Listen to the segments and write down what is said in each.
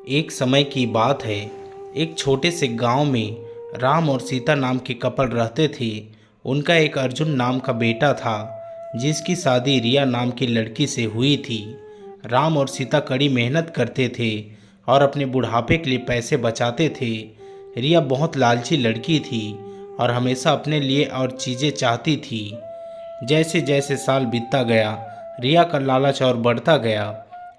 एक समय की बात है। एक छोटे से गांव में राम और सीता नाम के कपल रहते थे। उनका एक अर्जुन नाम का बेटा था, जिसकी शादी रिया नाम की लड़की से हुई थी। राम और सीता कड़ी मेहनत करते थे और अपने बुढ़ापे के लिए पैसे बचाते थे। रिया बहुत लालची लड़की थी और हमेशा अपने लिए और चीज़ें चाहती थी। जैसे जैसे साल बीतता गया, रिया का लालच और बढ़ता गया।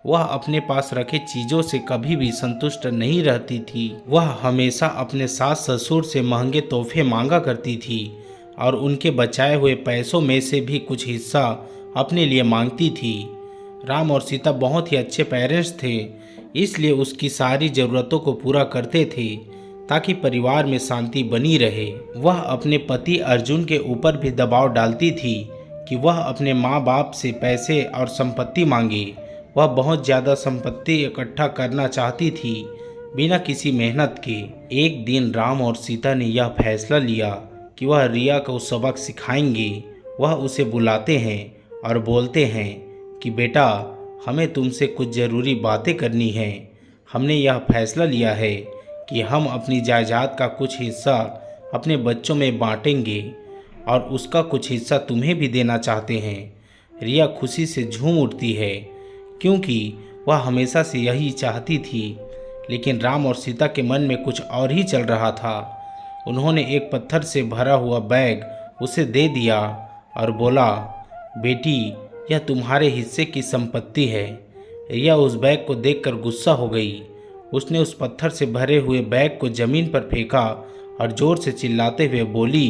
वह अपने पास रखे चीज़ों से कभी भी संतुष्ट नहीं रहती थी। वह हमेशा अपने सास ससुर से महंगे तोहफे मांगा करती थी और उनके बचाए हुए पैसों में से भी कुछ हिस्सा अपने लिए मांगती थी। राम और सीता बहुत ही अच्छे पेरेंट्स थे, इसलिए उसकी सारी ज़रूरतों को पूरा करते थे ताकि परिवार में शांति बनी रहे। वह अपने पति अर्जुन के ऊपर भी दबाव डालती थी कि वह अपने माँ बाप से पैसे और संपत्ति मांगे। वह बहुत ज़्यादा संपत्ति इकट्ठा करना चाहती थी, बिना किसी मेहनत के। एक दिन राम और सीता ने यह फैसला लिया कि वह रिया को सबक सिखाएंगे। वह उसे बुलाते हैं और बोलते हैं कि बेटा, हमें तुमसे कुछ ज़रूरी बातें करनी हैं। हमने यह फैसला लिया है कि हम अपनी जायदाद का कुछ हिस्सा अपने बच्चों में बांटेंगे और उसका कुछ हिस्सा तुम्हें भी देना चाहते हैं। रिया खुशी से झूम उठती है, क्योंकि वह हमेशा से यही चाहती थी। लेकिन राम और सीता के मन में कुछ और ही चल रहा था। उन्होंने एक पत्थर से भरा हुआ बैग उसे दे दिया और बोला, बेटी, यह तुम्हारे हिस्से की संपत्ति है। रिया उस बैग को देखकर गुस्सा हो गई। उसने उस पत्थर से भरे हुए बैग को जमीन पर फेंका और जोर से चिल्लाते हुए बोली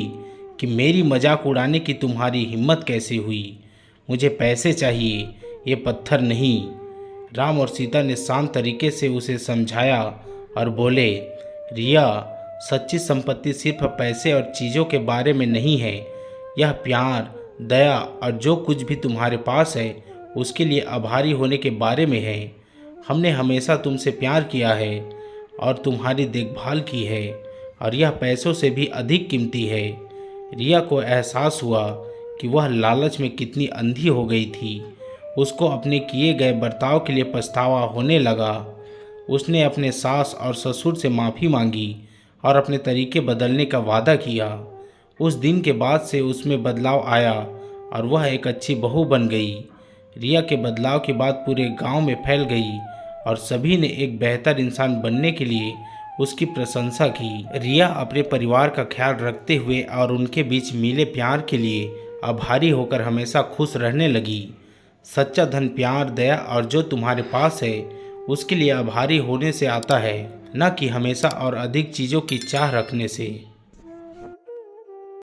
कि मेरी मजाक उड़ाने की तुम्हारी हिम्मत कैसे हुई? मुझे पैसे चाहिए, ये पत्थर नहीं। राम और सीता ने शांत तरीके से उसे समझाया और बोले, रिया, सच्ची संपत्ति सिर्फ पैसे और चीज़ों के बारे में नहीं है। यह प्यार, दया और जो कुछ भी तुम्हारे पास है उसके लिए आभारी होने के बारे में है। हमने हमेशा तुमसे प्यार किया है और तुम्हारी देखभाल की है, और यह पैसों से भी अधिक कीमती है। रिया को एहसास हुआ कि वह लालच में कितनी अंधी हो गई थी। उसको अपने किए गए बर्ताव के लिए पछतावा होने लगा। उसने अपने सास और ससुर से माफ़ी मांगी और अपने तरीके बदलने का वादा किया। उस दिन के बाद से उसमें बदलाव आया और वह एक अच्छी बहू बन गई। रिया के बदलाव की बात पूरे गांव में फैल गई और सभी ने एक बेहतर इंसान बनने के लिए उसकी प्रशंसा की। रिया अपने परिवार का ख्याल रखते हुए और उनके बीच मिले प्यार के लिए आभारी होकर हमेशा खुश रहने लगी। सच्चा धन प्यार, दया और जो तुम्हारे पास है उसके लिए आभारी होने से आता है, न कि हमेशा और अधिक चीज़ों की चाह रखने से।